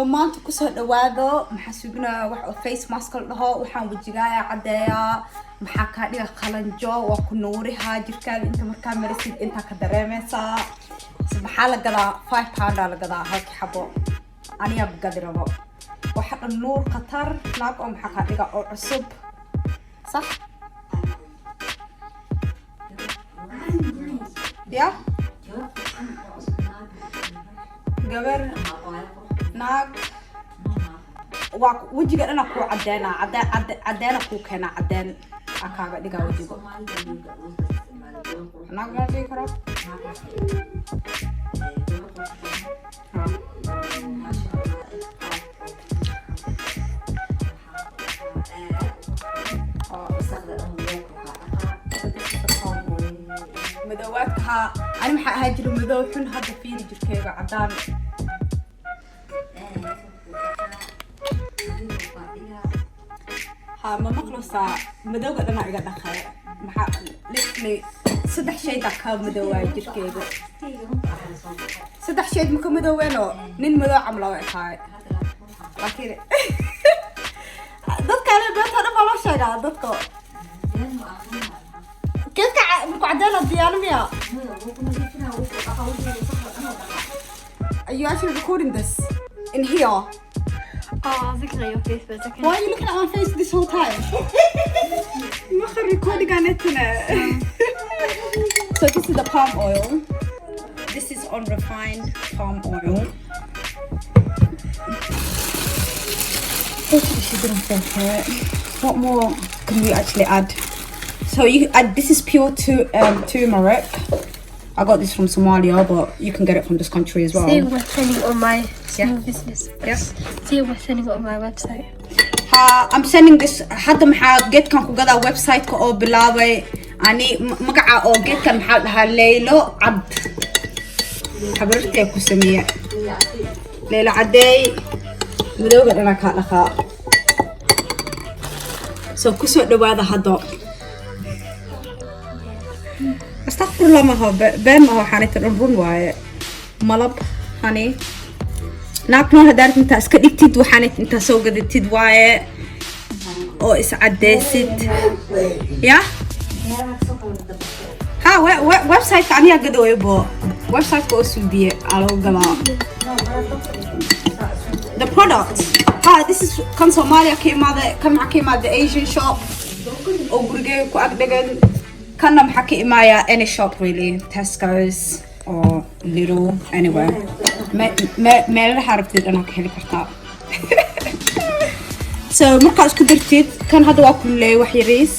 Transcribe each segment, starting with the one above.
So maanta kusoo dhawaado maxaa sugnaa wax oo face mask dhaho waxaan wajigaaya cadeeya maxaa ka dhiga qalanjo waa ku nuuriha jirkaada inta markaa marisid inta ka dareemaysaa maxaa la gadaa 5 pound la gadaa halkii xabo aniga gadi rabo waxa dhan nuur qatar naag oo maxaa ka dhiga oo cusub صح يا قبر ناق وجهك أنا كو عدنا عدنا كو كنا عدنا أكاغا ديغا وجهك ناق ما في كرا مدواتها أنا محا هاجر مدوحن هذا فيه جركيغا عدان ها ما مخلصة مدوغا دنا إيغا دخل محا لي صدح شي دكا مدوغا جركيغا صدح شي مكا مدوغانو نين مدو عملو إخاي لكن دادك أنا بيت هذا مالو شيغا دادكو كيف مقعدين الديانة ميا؟ Are you actually recording this in here? Oh, I was looking at your face for a second. Why are you looking at my face this whole time? I'm not recording on internet. So this is the palm oil. This is unrefined palm oil. Hopefully she didn't think it. What more can we actually add? So you add, this is pure turmeric. I got this from Somalia, but you can get it from this country as well. See, we're sending it on my small Yeah. business. Yes. See, we're sending it on my website. I'm sending this. حد محا get كان كوجدا website كأو بلاوي يعني مقع أو get كان محل هالليلو عبد حبرتي كوسمية ليلة عدي مدوق أنا كأنها so كوسو دواء هذا استغفر الله ما هو بين ما هو حانيت الرون واي ملب هاني ناكنو هدارت انت اسكديتيد وحانيت انت سو قدتيد واي او اسعديسيد يا ها ويب سايت عني قدو يبو ويب سايت كو سودية على قلا the product this is كان Somalia came out the Asian shop او برجع كو أقدر كنا محكي معايا any shop really Tesco's or Lidl anywhere ما اللي حربت أنا كهلي كرتا so مركز كدرتيد كان هذا واكل وحيريس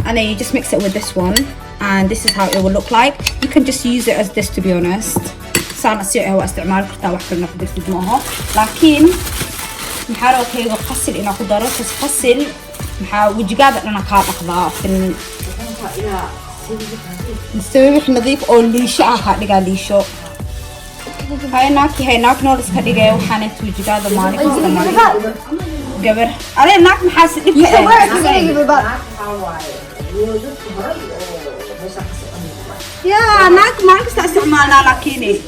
and then you just mix it with this one and this is how it will look like you can just use it as this to be honest صار نسيء هو استعمال كرتا وحكرنا كدرتيد معها لكن محارو كيغو قصل إنا خضارات بس قصل محا وجقادة أنا كاد أخذها في نستوي نظيف أو ليشة هذا ليشة هاي ناك نورس كديجة وحنت وجقادة مالك قبر أنا ناك محاسب يا ناك ما استعملنا لكني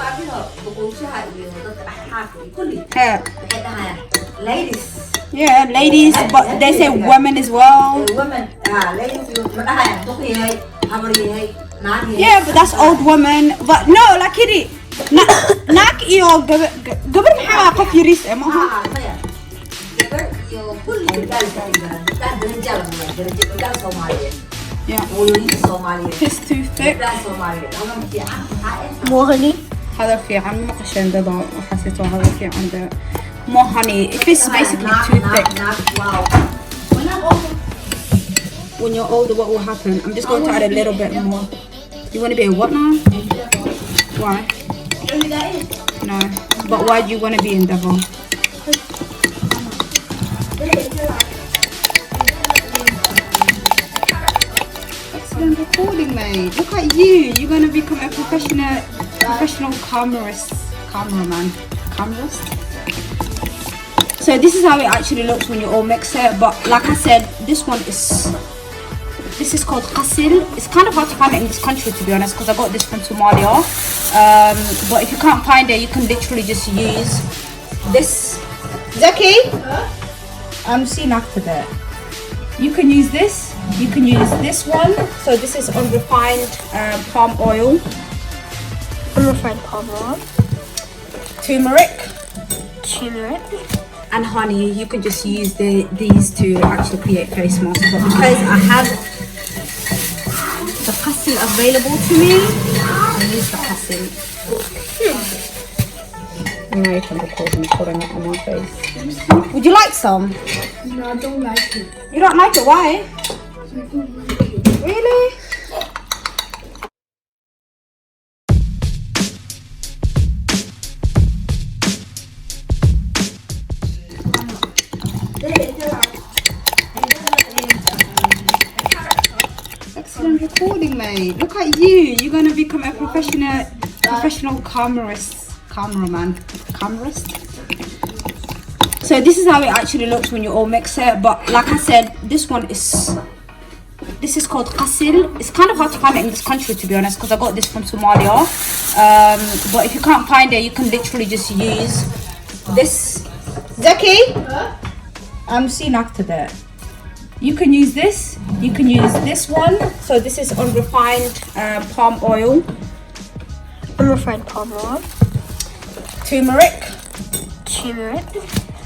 ladies. Yeah, ladies, but they say women as well. Women, ladies, yeah, but that's old women. But no, like it. Nak iyo gabar maxaa qof yariis ma aha. Yeah. It's too thick. More honey. هذا في عن مقشن ده وحسيته هذا في عنده more honey. If it's basically too thick. When you're older, what will happen? I'm just going to add a little bit more. You want to be a what now? Why? No. But why do you want to be in Devon? Excellent recording, mate. Look at you. You're going to become a professional cameraman. So this is how it actually looks when you all mix it. But like I said, this is called Qasil. It's kind of hard to find it in this country, to be honest, because I got this from Somalia. But if you can't find it, you can literally just use this Zeki? I'm seeing after that. You can use this. You can use this one. So this is unrefined palm oil. Unrefined palm oil. Turmeric. Turmeric. And honey. You can just use these to actually create face mask. But because I have the Qasil available to me, I use the Qasil. Now you can record me putting it on my face. Would you like some? No, I don't like it. You don't like it? Why? I don't like it. Really? Excellent recording, mate. Look at you. You're gonna become a professional cameraman. So this is how it actually looks when you all mix it. But like I said, this is called Qasil. It's kind of hard to find it in this country, to be honest, because I got this from Somalia. But if you can't find it, you can literally just use this. Zeki? I'm seeing after that. You can use this. You can use this one. So this is unrefined palm oil. Unrefined palm oil. Turmeric. Turmeric.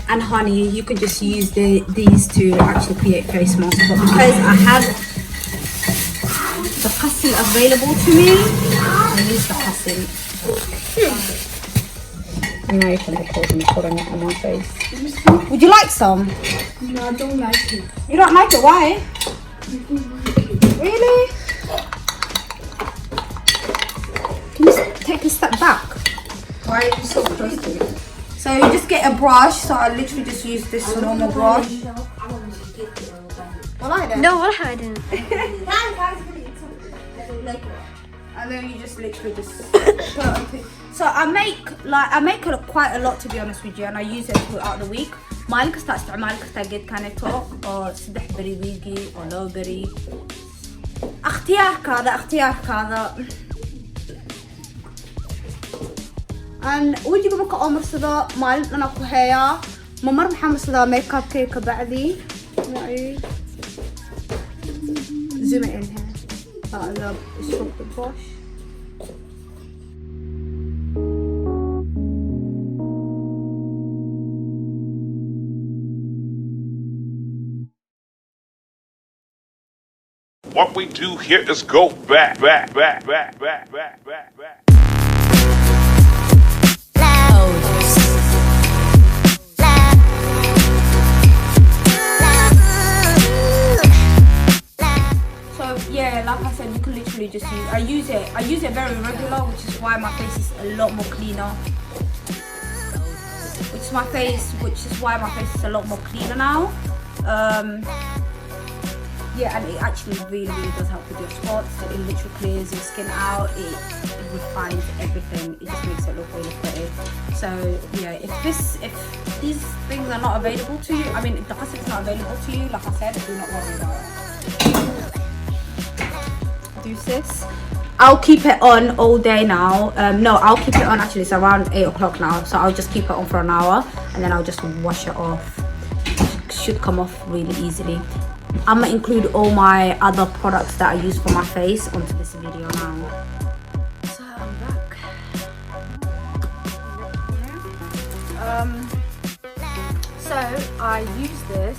And honey. You can just use these to actually create face mask. But because I have the Qasil available to me, I use the Qasil. And now you can record me putting it on my face. Would you like some? No, I don't like it. You don't like it? Why? I don't like it. Really? Can you take a step back? Why are you so close to it? So you just get a brush. So I literally just use this normal brush. Well, I don't. No, what I didn't. And then you just literally just put it on. So I make quite a lot, to be honest with you, and I use it throughout the week. مالك استعمالك استجد كانت أو سدح بري ويجي أو لو بري اختيارك هذا أن وجي بمك أمر صدا مال أنا كهيا ممر محمد صدا ميك اب كيك بعدي معي zoom it in here. هذا شوف البوش. What we do here is go back. So yeah, like I said, you can literally just use. I use it very regular, which is why my face is a lot more cleaner. Which is why my face is a lot more cleaner now. Yeah, and it actually really does help with your spots. It literally clears your skin out. It refines everything. It just makes it look really pretty. So yeah, if these things are not available to you, I mean, if the Qasil is not available to you, like I said, do not worry about it. Do this. I'll keep it on all day now. No, I'll keep it on, actually it's around 8 o'clock now, so I'll just keep it on for an hour and then I'll just wash it off. It should come off really easily. I'm gonna include all my other products that I use for my face onto this video now. So I'm back. So I use this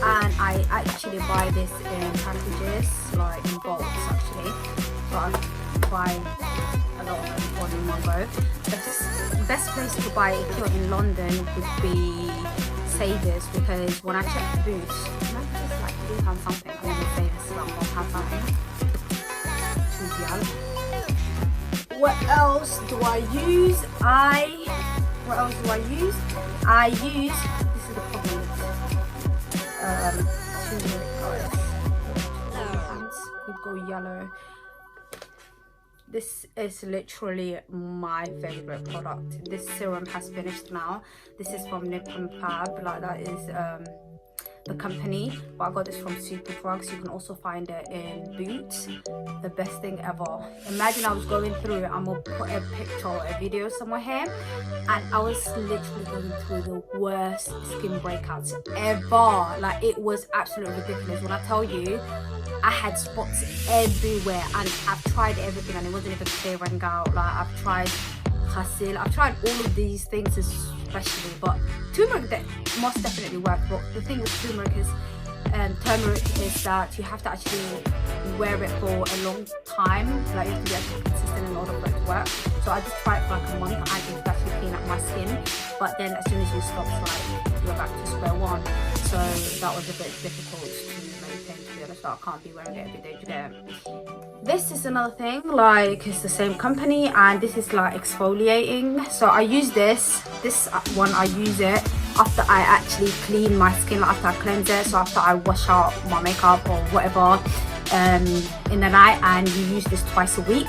and I actually buy this in packages, like in bulks actually. So I buy a lot of them in one go. The best place to buy if you're in London would be Savers, because when I check the boots, it's like £3 something, and then the Savers is like £1 something. What else do I use? I use, this is the problem with turmeric, guys. Could go yellow. This is literally my favorite product. This serum has finished now. This is from Nip and Pab. Like, that is the company, but I got this from Superdrugs. You can also find it in Boots. The best thing ever. Imagine I was going through it. I'm gonna put a picture or a video somewhere here, and I was literally going through the worst skin breakouts ever. Like, it was absolutely ridiculous. When I tell you, I had spots everywhere, and I've tried everything and it wasn't even clearing out. Like, I've tried Qasil, I've tried all of these things especially, but turmeric that most definitely worked. But the thing with turmeric is that you have to actually wear it for a long time. Like, you have to be actually consistent in order for it to work. So I just tried for like a month and it actually clean up my skin, but then as soon as you stop, like, you're back to square one. So that was a bit difficult to maintain, to be honest. So I can't be wearing it every day. Do you get it? This is another thing, like, it's the same company, and this is like exfoliating. So I use this one, I use it after I actually clean my skin, like after I cleanse it. So after I wash out my makeup or whatever in the night, and you use this twice a week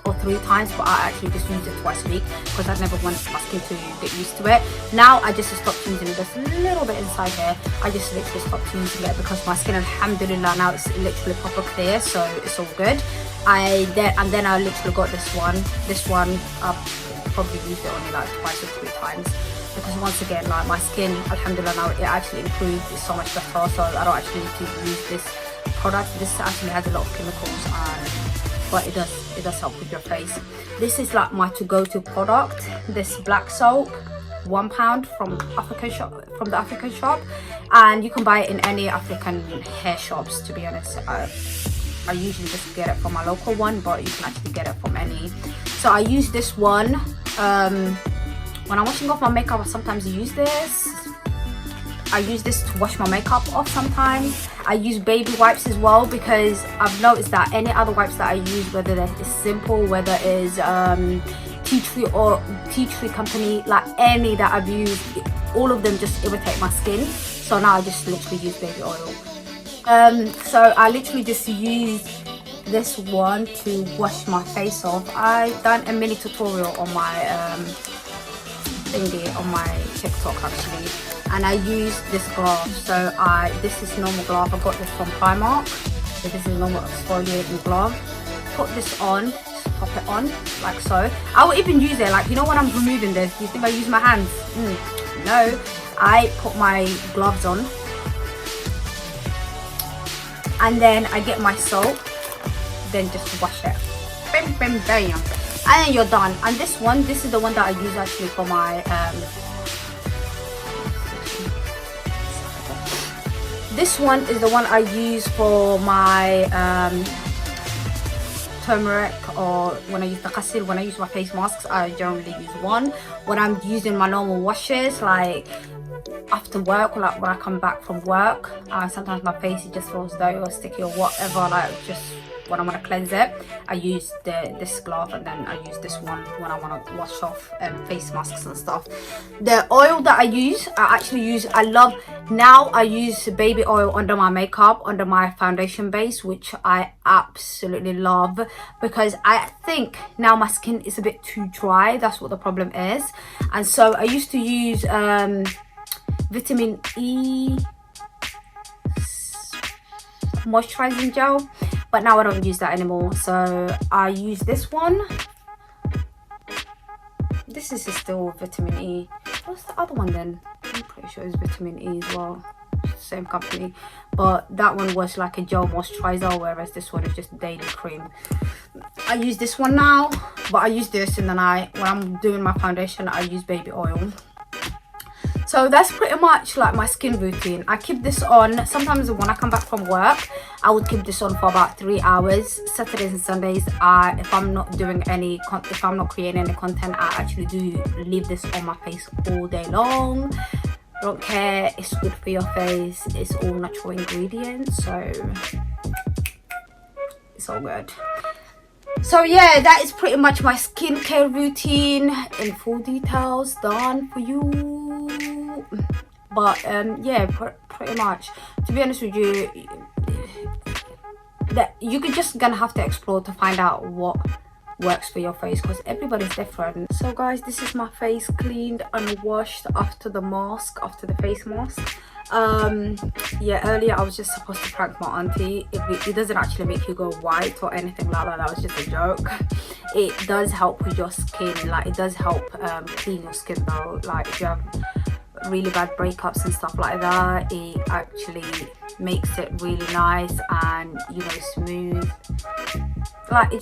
or 3 times, but I actually just use it twice a week because I never want my skin to get used to it. Now I just stopped using it. There's a little bit inside here. I just literally stopped using it because my skin, alhamdulillah, now it's literally proper clear, so it's all good. And then I literally got this one. I've probably used it only like twice or 3 times because, once again, like, my skin, alhamdulillah, now it actually improved. It's so much better, so I don't actually need to use this product. This actually has a lot of chemicals, but it does help with your face. This is like my to-go-to product. This black soap, £1 from the African shop, and you can buy it in any African hair shops, to be honest. I usually just get it from my local one, but you can actually get it from any. So I use this one when I'm washing off my makeup. I sometimes use this. I use this to wash my makeup off sometimes. I use baby wipes as well, because I've noticed that any other wipes that I use, whether it's Simple, whether it's tea tree or tea tree company, like any that I've used, all of them just irritate my skin. So now I just literally use baby oil. So I literally just use this one to wash my face off. I've done a mini tutorial on my thingy on my TikTok actually, and I use this glove. So this is normal glove. I got this from Primark. So this is normal exfoliating glove. Put this on, just pop it on like so. I will even use it, like, you know, when I'm removing this, do you think I use my hands? No, I put my gloves on, and then I get my soap, then just wash it. Bam, bam, bam. And then you're done. And this is the one that I use actually for my this one is the one I use for my turmeric, or when I use the Qasil. When I use my face masks, I generally use one. When I'm using my normal washes, like after work, or like when I come back from work, sometimes my face just feels dirty or sticky or whatever, like just when I want to cleanse it, I use this glove, and then I use this one when I want to wash off face masks and stuff. The oil that I use, I use baby oil under my makeup, under my foundation base, which I absolutely love, because I think now my skin is a bit too dry. That's what the problem is. And so I used to use vitamin E moisturizing gel, but now I don't use that anymore. So I use this one. This is still vitamin E. What's the other one then? I'm pretty sure it's vitamin E as well. Same company, but that one was like a gel moisturizer, whereas this one is just daily cream. I use this one now, but I use this in the night. When I'm doing my foundation, I use baby oil. So that's pretty much like my skin routine. I keep this on. Sometimes when I come back from work, I would keep this on for about 3 hours. Saturdays and Sundays, if I'm not creating any content, I actually do leave this on my face all day long. Don't care, it's good for your face. It's all natural ingredients, so it's all good. So yeah, that is pretty much my skincare routine in full details, done for you. But yeah, pretty much, to be honest with you, that you could just gonna have to explore to find out what works for your face, because everybody's different. So guys, this is my face cleaned and washed after the mask, after the face mask. Yeah, earlier I was just supposed to prank my auntie. It doesn't actually make you go white or anything like that. That was just a joke. It does help with your skin, like it does help clean your skin though. Like if you have really bad breakups and stuff like that, it actually makes it really nice and, you know, smooth. Like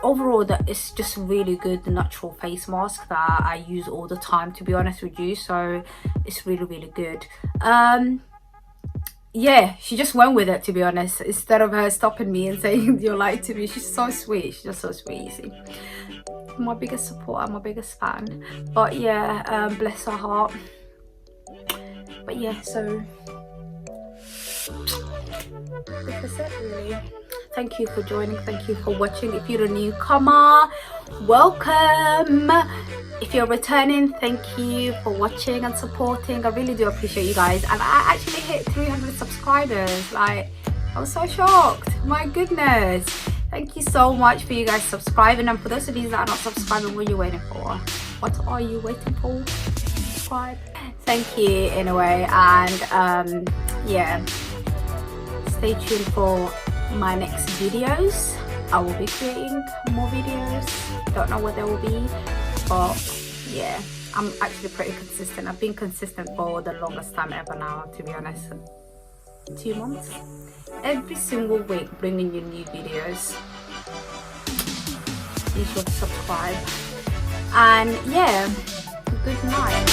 overall, that it's just really good, the natural face mask that I use all the time, to be honest with you. So it's really good. Yeah, she just went with it, to be honest, instead of her stopping me and saying you're lying to me. She's so sweet. She's just so sweet, you see. My biggest supporter, my biggest fan. But yeah, bless her heart. But yeah, so this is it really. Thank you for joining, thank you for watching. If you're a newcomer, welcome. If you're returning, thank you for watching and supporting. I really do appreciate you guys. And I actually hit 300 subscribers. Like, I was so shocked, my goodness. Thank you so much for you guys subscribing. And for those of you that are not subscribing, what are you waiting for? What are you waiting for? Subscribe. Thank you anyway. And yeah, stay tuned for my next videos. I will be creating more videos. Don't know what they will be, but yeah, I'm actually pretty consistent. I've been consistent for the longest time ever now, to be honest. 2 months, every single week, bringing you new videos. Be sure to subscribe, and yeah, good night.